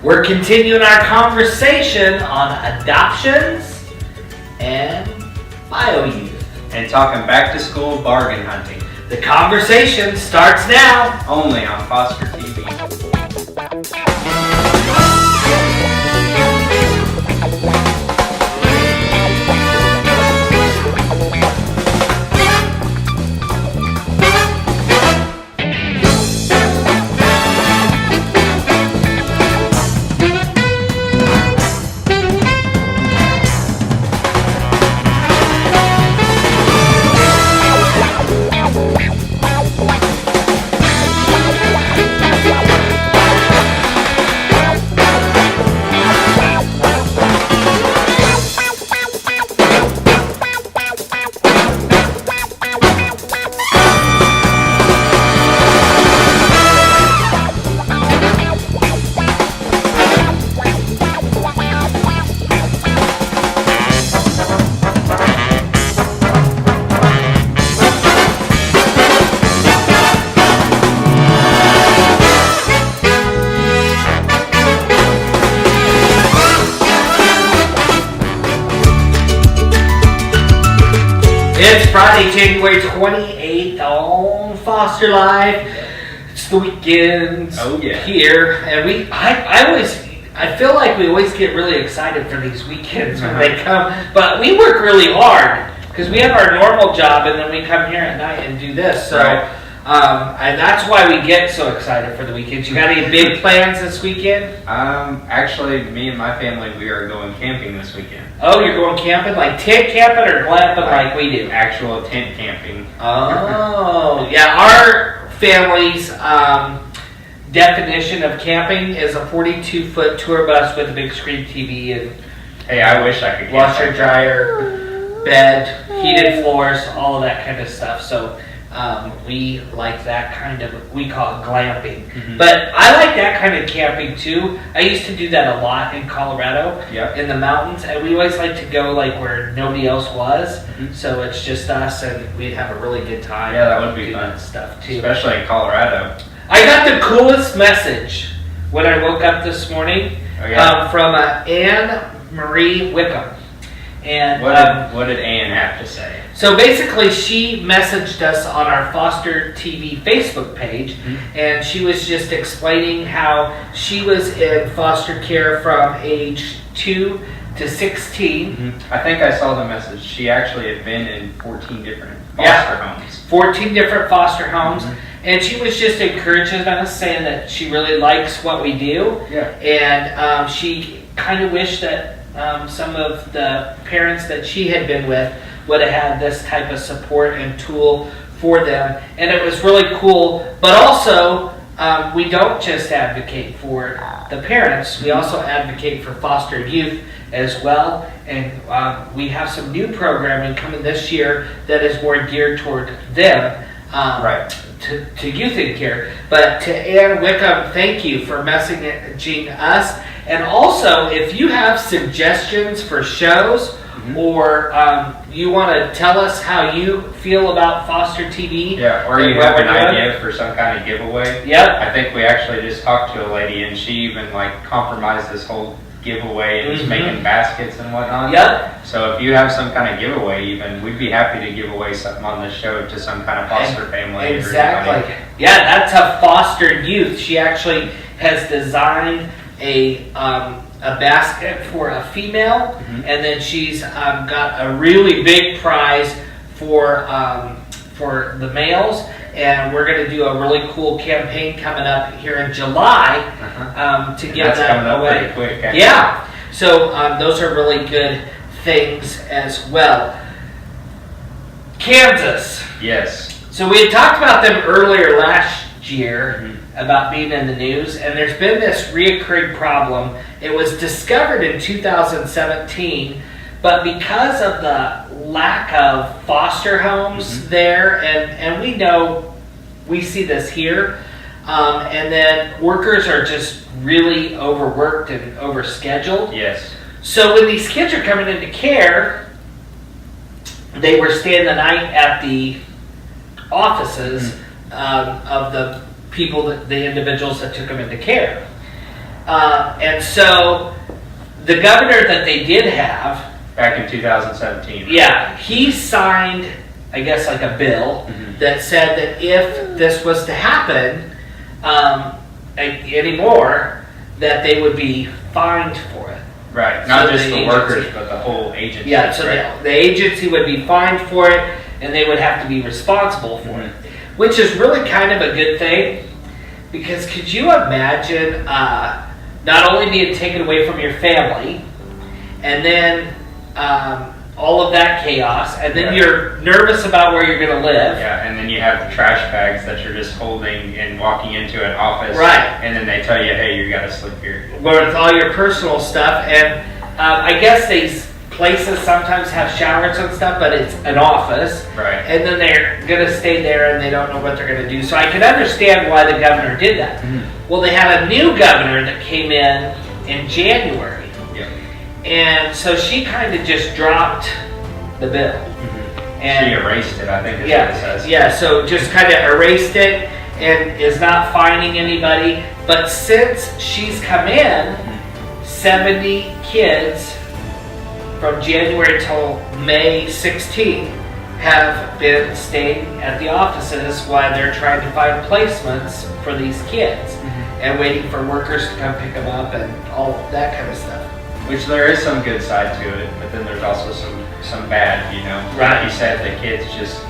We're continuing our conversation on adoptions and bio-youth. And talking back to school bargain hunting. The conversation starts now. Only on Foster TV. It's Friday, January 28th on Foster Live. It's the weekend here, and I feel like we always get really excited for these weekends when they come, but we work really hard because we have our normal job and then we come here at night and do this. So, and that's why we get so excited for the weekends. You got any big plans this weekend? Actually, me and my family, we are going camping this weekend. Oh, you're going camping? Like tent camping or glamping like we do? Actual tent camping. Oh, yeah. Our family's definition of camping is a 42-foot tour bus with a big screen TV and hey, I wish I could washer, dryer, bed, heated floors, all of that kind of stuff. So we like that kind of, we call it glamping. Mm-hmm. But I like that kind of camping too. I used to do that a lot in Colorado, in the mountains, and we always like to go like where nobody else was. Mm-hmm. So it's just us, and we'd have a really good time. Yeah, that would be fun stuff too, especially in Colorado. I got the coolest message when I woke up this morning from Anne Marie Wickham. And what did Anne have to say? So basically, she messaged us on our Foster TV Facebook page, and she was just explaining how she was in foster care from age 2 to 16. Mm-hmm. I think I saw the message. She actually had been in 14 different foster homes. 14 different foster homes. Mm-hmm. And she was just encouraging us, saying that she really likes what we do. Yeah. And she kind of wished that some of the parents that she had been with would have had this type of support and tool for them. And it was really cool. But also, we don't just advocate for the parents. We also advocate for foster youth as well. And we have some new programming coming this year that is more geared toward them. To youth in care. But to Anne Wickham, thank you for messaging us. And also, if you have suggestions for shows, or you want to tell us how you feel about Foster TV. Yeah, or you have an idea for some kind of giveaway. Yep. I think we actually just talked to a lady, and she even compromised this whole giveaway and is making baskets and whatnot. Yep. So if you have some kind of giveaway, even we'd be happy to give away something on the show to some kind of foster family. Exactly. Yeah, that's a foster youth. She actually has designed a basket for a female, and then she's got a really big prize for the males. And we're going to do a really cool campaign coming up here in July to give that away. Quick, yeah. So those are really good things as well. Kansas. Yes. So we had talked about them earlier last year about being in the news, and there's been this reoccurring problem. It was discovered in 2017, but because of the lack of foster homes there, and we see this here, and then workers are just really overworked and overscheduled. Yes. So when these kids are coming into care, they were staying the night at the offices of the people, the individuals that took them into care. And so the governor that they did have, back in 2017. yeah, he signed, I guess, like a bill that said that if this was to happen anymore, that they would be fined for it. Right, not So just the the agency- workers, but the whole agency. Yeah, so right? the agency would be fined for it, and they would have to be responsible for it, which is really kind of a good thing, because could you imagine not only being taken away from your family, and then all of that chaos, and then you're nervous about where you're going to live. Yeah, and then you have the trash bags that you're just holding and walking into an office. Right. And then they tell you, hey, you got to sleep here. With all your personal stuff, and I guess these places sometimes have showers and stuff, but it's an office. Right. And then they're going to stay there, and they don't know what they're going to do. So I can understand why the governor did that. Well, they had a new governor that came in January. And so she kind of just dropped the bill. And she erased it, I think is what it says. Yeah, so just kind of erased it and is not fining anybody. But since she's come in, 70 kids from January till May 16th have been staying at the offices while they're trying to find placements for these kids and waiting for workers to come pick them up and all that kind of stuff. Which there is some good side to it, but then there's also some bad, you know. Right. Like you said, the kids just,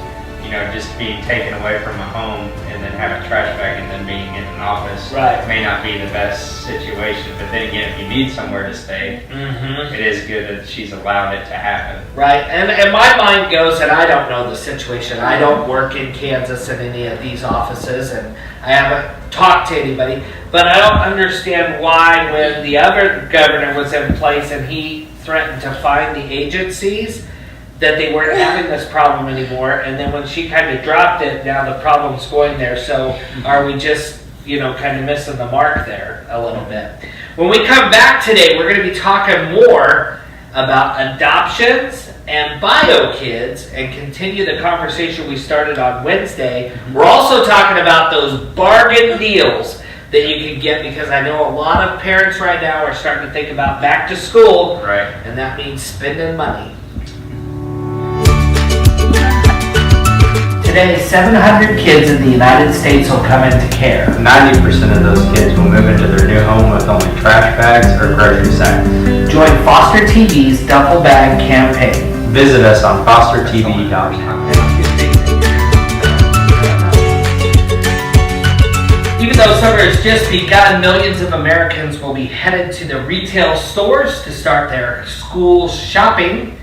you know, just being taken away from a home and then having a trash bag and then being in an office may not be the best situation. But then again, if you need somewhere to stay, it is good that she's allowed it to happen. Right, and my mind goes, and I don't know the situation. I don't work in Kansas in any of these offices, and I haven't talked to anybody. But I don't understand why, when the other governor was in place and he threatened to fine the agencies, that they weren't having this problem anymore. And then when she kind of dropped it, now the problem's going there. So are we just, you know, kind of missing the mark there a little bit? When we come back today, we're going to be talking more about adoptions and bio kids and continue the conversation we started on Wednesday. We're also talking about those bargain deals that you can get, because I know a lot of parents right now are starting to think about back to school, Right. and that means spending money. Today, 700 kids in the United States will come into care. 90% of those kids will move into their new home with only trash bags or grocery sacks. Join Foster TV's Duffel Bag campaign. Visit us on fostertv.com. Even though summer has just begun, millions of Americans will be headed to the retail stores to start their school shopping.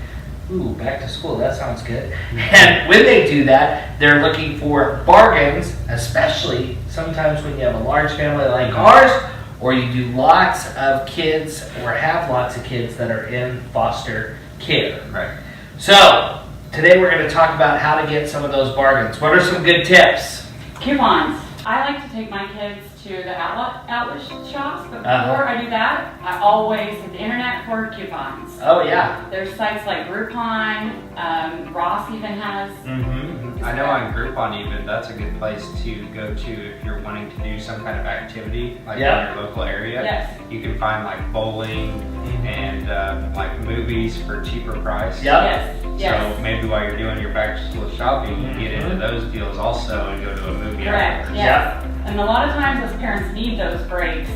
Ooh, back to school, that sounds good. And when they do that, they're looking for bargains, especially sometimes when you have a large family like ours, or you do lots of kids or have lots of kids that are in foster care. Right. So, today we're going to talk about how to get some of those bargains. What are some good tips? Coupons. I like to take my kids to the outlet shops, but before I do that, I always hit the internet for coupons. Oh, yeah. There's sites like Groupon, Ross even has. I know on Groupon even, that's a good place to go to if you're wanting to do some kind of activity, like in your local area. Yes. You can find like bowling and like movies for cheaper price. Yes. Yes. So maybe while you're doing your back to school shopping, you get into those deals also and go to a movie. Correct. afterwards. Yes. And a lot of times as parents need those breaks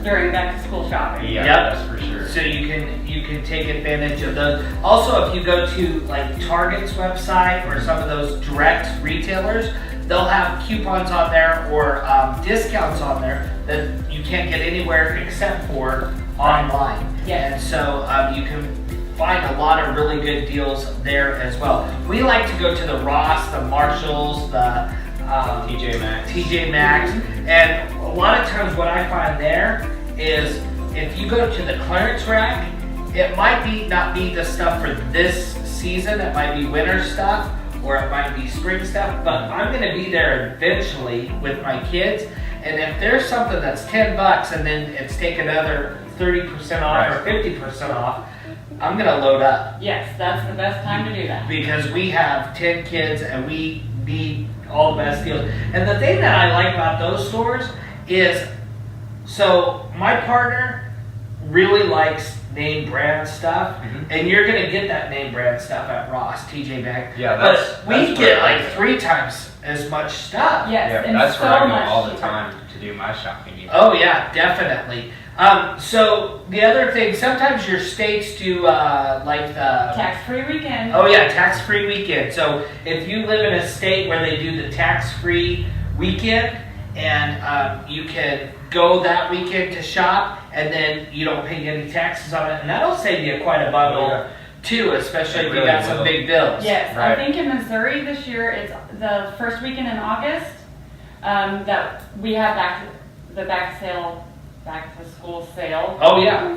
during back to school shopping. Yeah, Yep. that's for sure. So you can take advantage of those. Also, if you go to like Target's website or some of those direct retailers, they'll have coupons on there or discounts on there that you can't get anywhere except for online. Yes. And so you can find a lot of really good deals there as well. We like to go to the Ross, the Marshalls, the TJ Maxx, and a lot of times what I find there is if you go to the clearance rack, it might not be the stuff for this season, it might be winter stuff, or it might be spring stuff, but I'm gonna be there eventually with my kids, and if there's something that's 10 bucks and then it's take another 30% off or 50% off, I'm gonna load up. Yes, that's the best time to do that. Because we have 10 kids and we need all the best deals. And the thing that I like about those stores is So my partner really likes name brand stuff, and you're gonna get that name brand stuff at Ross, TJ Maxx. Yeah, but we get like 3 times as much stuff. Yes, Yeah, and that's so where I go much all the cheaper. time to do my shopping. Oh yeah, definitely. So the other thing, sometimes your states do like the Tax-free weekend. Oh yeah, tax-free weekend. So if you live in a state where they do the tax-free weekend, and you can go that weekend to shop, and then you don't pay any taxes on it, and that'll save you quite a bundle too, especially if you really got some will. big bills. Yes, Right. I think in Missouri this year, it's the first weekend in August that we have the back to school sale. Oh yeah.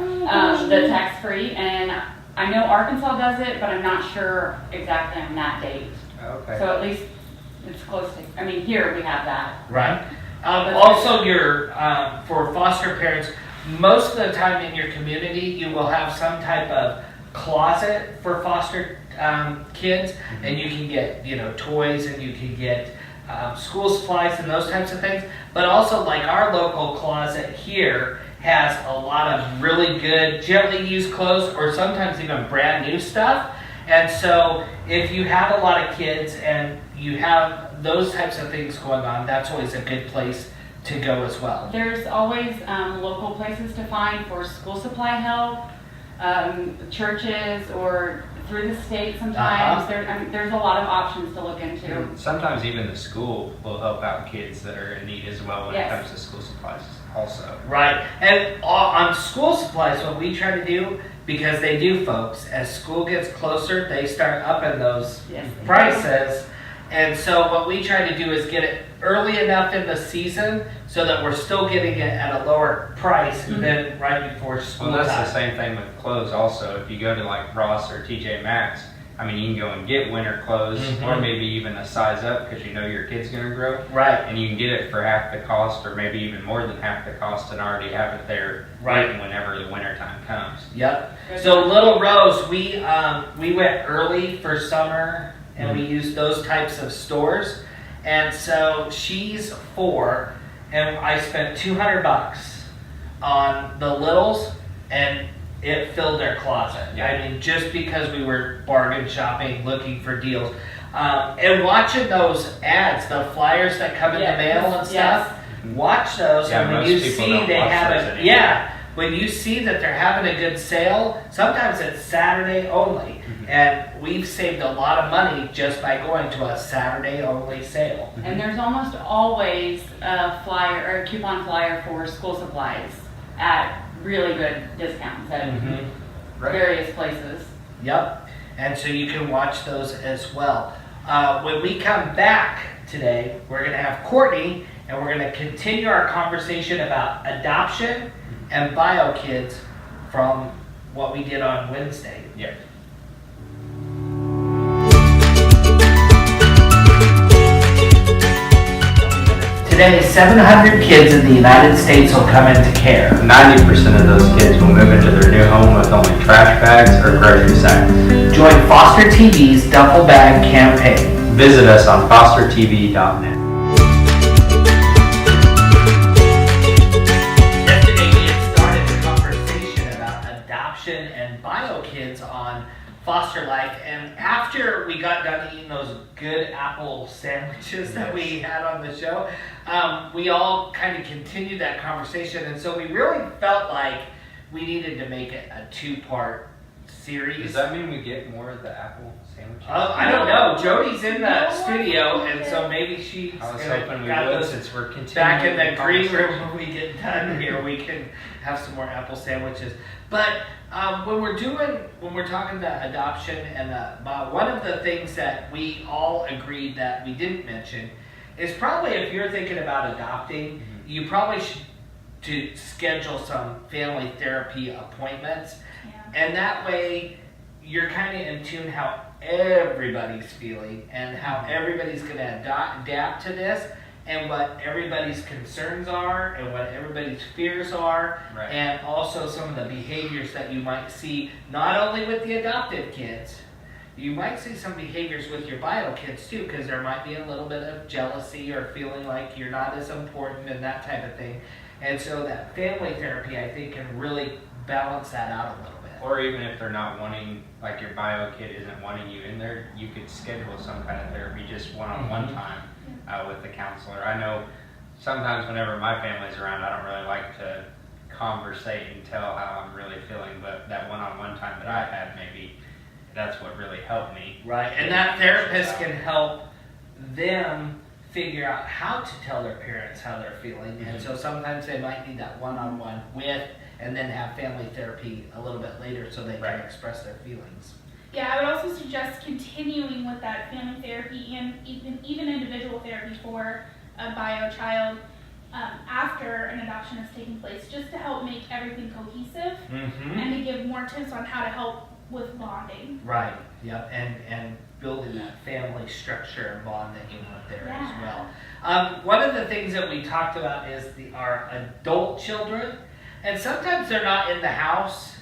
The tax-free, and I know Arkansas does it, but I'm not sure exactly on that date. Okay. So at least it's close to, I mean, here we have that. Right. Also, your for foster parents, most of the time in your community, you will have some type of closet for foster kids, and you can get toys, and you can get school supplies and those types of things. But also, like our local closet here has a lot of really good, gently used clothes, or sometimes even brand new stuff. And so, if you have a lot of kids and you have those types of things going on, that's always a good place to go as well. There's always local places to find for school supply help, churches, or through the state sometimes. There's a lot of options to look into. Sometimes even the school will help out kids that are in need as well when it Yes. comes to school supplies also. Right. And on school supplies, what we try to do, because they do, folks, as school gets closer, they start upping those Yes. prices. And so what we try to do is get it early enough in the season so that we're still getting it at a lower price than right before school Well, that's time. the same thing with clothes also. If you go to like Ross or TJ Maxx, I mean, you can go and get winter clothes or maybe even a size up because you know your kid's going to grow. Right. And you can get it for half the cost or maybe even more than half the cost and already have it there Right. whenever the winter time comes. Yep. So Little Rose, we went early for summer, and we used those types of stores. And so she's 4, and I spent $200 on the littles, and it filled their closet. Yeah. I mean, just because we were bargain shopping, looking for deals, and watching those ads, the flyers that come in the mail and stuff. Watch those, Yeah, and when most you people see don't they watch have those it, anymore. when you see that they're having a good sale, sometimes it's Saturday only. And we've saved a lot of money just by going to a Saturday only sale. And there's almost always a flyer or a coupon flyer for school supplies at really good discounts at various places. Yep. And so you can watch those as well. When we come back today, we're going to have Courtney, and we're going to continue our conversation about adoption and bio kids from what we did on Wednesday. Yeah. Today, 700 kids in the United States will come into care. 90% of those kids will move into their new home with only trash bags or grocery sacks. Join Foster TV's Duffel Bag campaign. Visit us on fostertv.net. Yesterday we had started a conversation about adoption and bio kids on Foster Life, and after we got done eating those good apple sandwiches that we had on the show, we all kind of continued that conversation, and so we really felt like we needed to make it a 2-part series. Does that mean we get more of the apple sandwiches? I don't know. Jody's in the studio, and so maybe she's I was gonna hoping we got would those since we're continuing. back in the green room conversation. when we get done here. We can have some more apple sandwiches. But when we're talking about adoption and one of the things that we all agreed that we didn't mention is probably if you're thinking about adopting, you probably should to schedule some family therapy appointments. And that way, you're kind of in tune how everybody's feeling and how everybody's going to adapt to this and what everybody's concerns are and what everybody's fears are. Right. And also some of the behaviors that you might see, not only with the adopted kids, you might see some behaviors with your bio kids too, because there might be a little bit of jealousy or feeling like you're not as important and that type of thing. And so that family therapy, I think, can really balance that out a little bit. Or even if they're not wanting, like your bio kid isn't wanting you in there, you could schedule some kind of therapy just one-on-one time with the counselor. I know sometimes whenever my family's around, I don't really like to conversate and tell how I'm really feeling, but that one-on-one time that I had, maybe that's what really helped me. Right, and that therapist can help them figure out how to tell their parents how they're feeling. And so sometimes they might need that one-on-one with, and then have family therapy a little bit later so they can express their feelings. Yeah, I would also suggest continuing with that family therapy and even individual therapy for a bio child after an adoption has taken place, just to help make everything cohesive and to give more tips on how to help with bonding. Right, yep, and building that family structure and bonding there as well. One of the things that we talked about is our adult children, and sometimes they're not in the house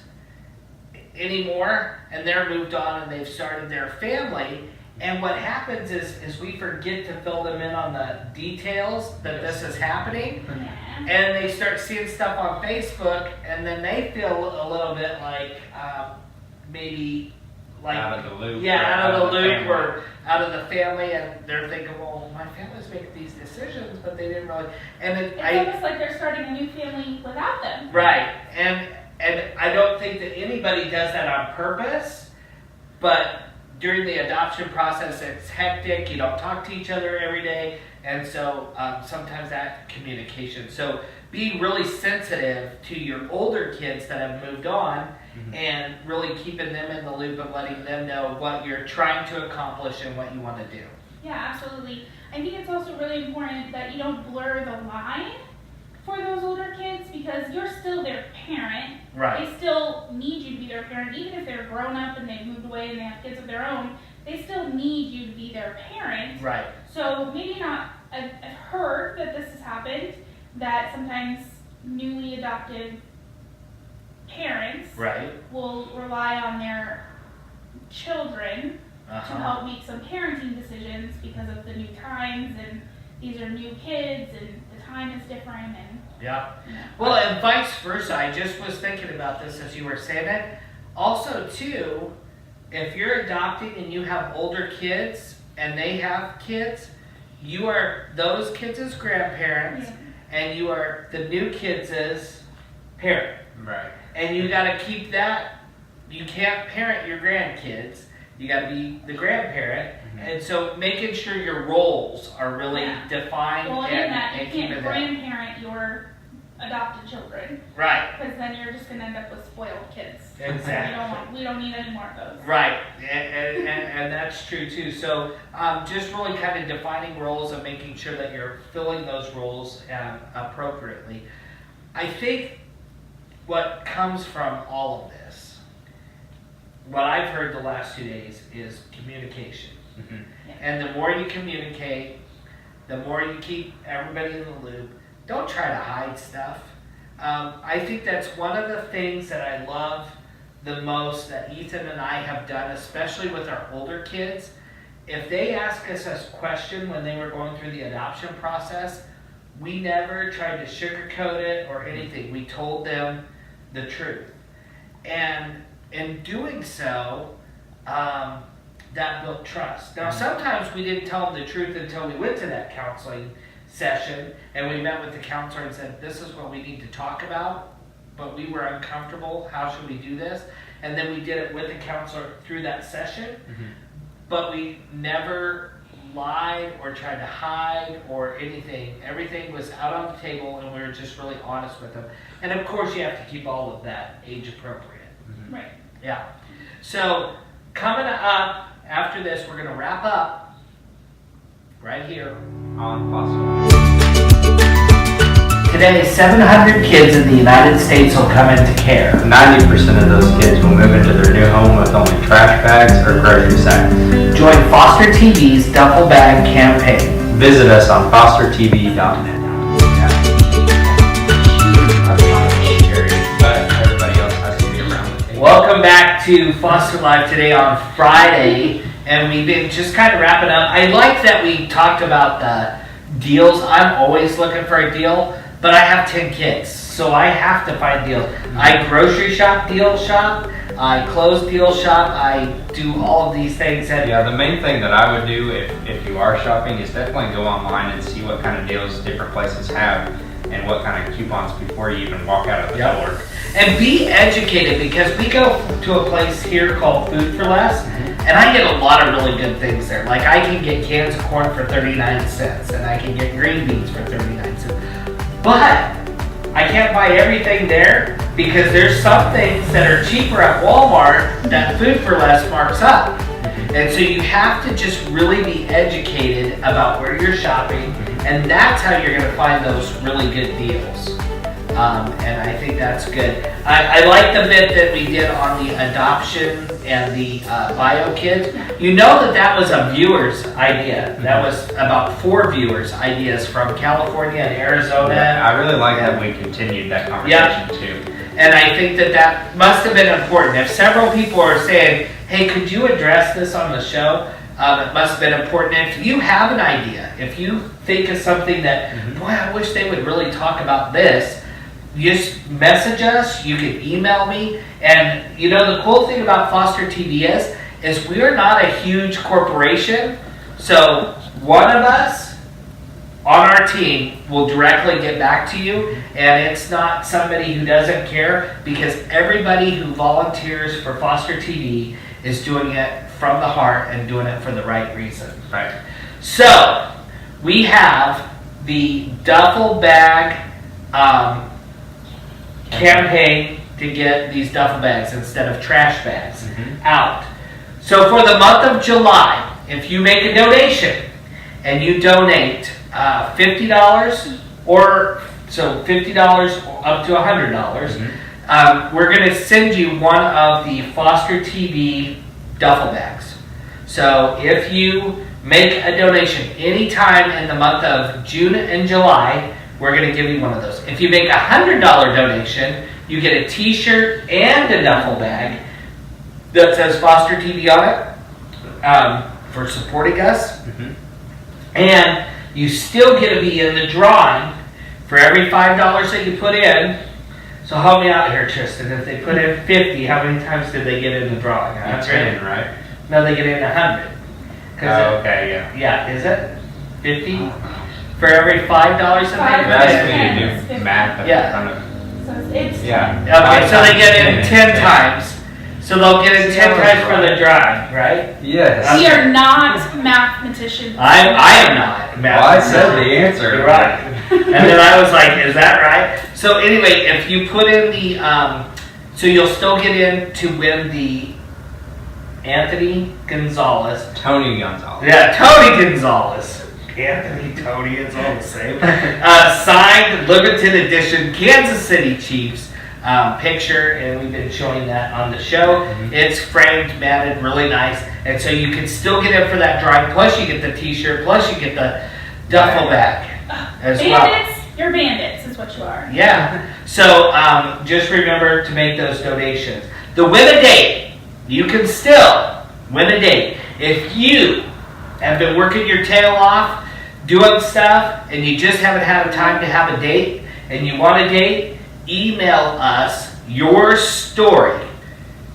anymore, and they're moved on and they've started their family. And what happens is we forget to fill them in on the details that this is happening. And they start seeing stuff on Facebook, and then they feel a little bit like maybe like out of the loop. Yeah, out of the loop or out of the family, and they're thinking, well, my family's making these decisions, but they didn't really. And it's almost like they're starting a new family without them. Right, and I don't think that anybody does that on purpose, but during the adoption process, it's hectic. You don't talk to each other every day, and so sometimes that communication. So be really sensitive to your older kids that have moved on, and really keeping them in the loop and letting them know what you're trying to accomplish and what you want to do. Yeah, absolutely. I think it's also really important that you don't blur the line for those older kids, because you're still their parent. Right. They still need you to be their parent, even if they're grown up and they've moved away and they have kids of their own. They still need you to be their parent. Right. So maybe not. I've heard that this has happened, that sometimes newly adopted parents will rely on their children to help make some parenting decisions because of the new times, and these are new kids and the time is different. And well, and vice versa. I just was thinking about this as you were saying it. Also, too, if you're adopting and you have older kids and they have kids, you are those kids' grandparents, and you are the new kids' parent. Right. And you got to keep that. You can't parent your grandkids. You got to be the grandparent. And so making sure your roles are really defined. Well, and that you can't grandparent your adopted children. Right. Because then you're just going to end up with spoiled kids. Exactly. We don't need any more of those. Right. And that's true too. So just really kind of defining roles and making sure that you're filling those roles appropriately. I think what comes from all of this, what I've heard the last 2 days, is communication. And the more you communicate, the more you keep everybody in the loop. Don't try to hide stuff. I think that's one of the things that I love the most that Ethan and I have done, especially with our older kids. If they ask us a question when they were going through the adoption process, we never tried to sugarcoat it or anything. We told them the truth. And in doing so, that built trust. Now, sometimes we didn't tell them the truth until we went to that counseling session and we met with the counselor and said, this is what we need to talk about, but we were uncomfortable. How should we do this? And then we did it with the counselor through that session, but we never lied or tried to hide or anything. Everything was out on the table, and we were just really honest with them. And of course, you have to keep all of that age appropriate. Right. Yeah. So coming up after this, we're going to wrap up right here on foster. Today, 700 kids in the United States will come into care. 90% of those kids will move into their new home with only trash bags or grocery sacks. Join Foster TV's Duffel Bag campaign. Visit us on fostertv.net. Welcome back to Foster Live today on Friday, and we've been just kind of wrapping up. I like that we talked about the deals. I'm always looking for a deal. but I have 10 kids, so I have to find deals. I grocery shop, deal shop, I clothes deal shop, I do all of these things. And yeah, the main thing that I would do if you are shopping is definitely go online and see what kind of deals different places have and what kind of coupons before you even walk out of the door. And be educated, because we go to a place here called Food for Less, and I get a lot of really good things there. Like I can get cans of corn for 39 cents, and I can get green beans for 39 cents. But I can't buy everything there because there's some things that are cheaper at Walmart that Food for Less marks up. And so you have to just really be educated about where you're shopping, and that's how you're going to find those really good deals. And I think that's good. I like the bit that we did on the adoption and the bio kids. You know that was a viewer's idea. That was about 4 viewers' ideas from California and Arizona. Yeah, I really like that we continued that conversation too. And I think that must have been important. If several people are saying, hey, could you address this on the show? It must have been important. If you have an idea, if you think of something that, boy, I wish they would really talk about this, just message us, you can email me. And you know, the cool thing about Foster TV is we are not a huge corporation. So one of us on our team will directly get back to you, and it's not somebody who doesn't care, because everybody who volunteers for Foster TV is doing it from the heart and doing it for the right reason. Right. So we have the duffel bag campaign to get these duffel bags instead of trash bags out. So for the month of July, if you make a donation and you donate $50 or so $50 up to $100, we're going to send you one of the Foster TV duffel bags. So if you make a donation anytime in the month of June and July, we're going to give you one of those. If you make a $100 donation, you get a t-shirt and a duffel bag that says Foster TV on it for supporting us. And you still get to be in the drawing for every $5 that you put in. So help me out here, Tristan. If they put in 50, how many times did they get in the drawing? 10, right? No, they get in 100. Oh, okay, yeah. Yeah, is it 50? For every $5 that they That's put when in? you do math in front of. So it's Okay, so they get in 10 times. So they'll get in 10 times for the drawing, right? Yes. We are not mathematicians. I am not. Well, I said the answer. You're right. And then I was like, is that right? So anyway, if you put in the, so you'll still get in to win the Anthony Gonzalez. Tony Gonzalez. Yeah, Tony Gonzalez. Anthony, Tony, it's all the same. Signed limited edition Kansas City Chiefs picture, and we've been showing that on the show. It's framed, matted, really nice, and so you can still get in for that drawing. Plus, you get the T-shirt. Plus, you get the duffel bag as well. Bandits, you're bandits, is what you are. Yeah. So just remember to make those donations. The win a date. You can still win a date if you have been working your tail off, doing stuff, and you just haven't had time to have a date, and you want a date. Email us your story.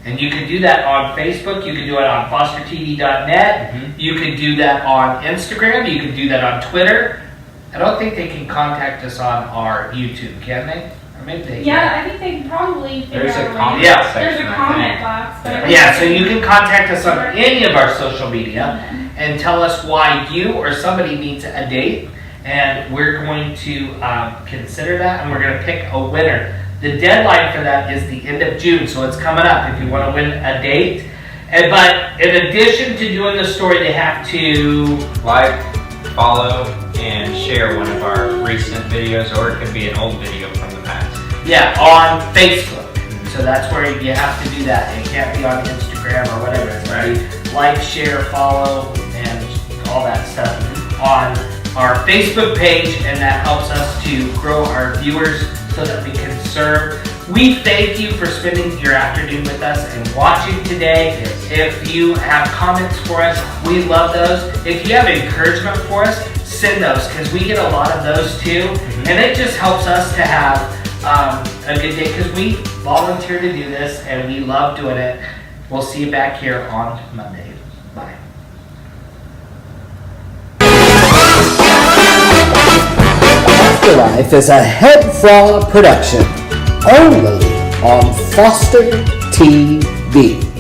And you can do that on Facebook. You can do it on fostertv.net. You can do that on Instagram. You can do that on Twitter. I don't think they can contact us on our YouTube, can they? Or maybe they can. I think they can probably figure There's out a way. comment Yeah. There's a section, I comment think. box. But Yeah, so you can contact us on any of our social media and tell us why you or somebody needs a date. And we're going to consider that, and we're going to pick a winner. The deadline for that is the end of June, so it's coming up if you want to win a date. But in addition to doing the story, they have to Like, follow, and share one of our recent videos, or it could be an old video from the past. on Facebook. So that's where you have to do that. It can't be on Instagram or whatever. It's right. Like, share, follow, and all that stuff on our Facebook page, and that helps us to grow our viewers so that we can serve. We thank you for spending your afternoon with us and watching today. If you have comments for us, we love those. If you have encouragement for us, send those, because we get a lot of those too. And it just helps us to have a good day because we volunteer to do this and we love doing it. We'll see you back here on Monday. Bye. Afterlife is a HEDFRA production, only on Foster TV.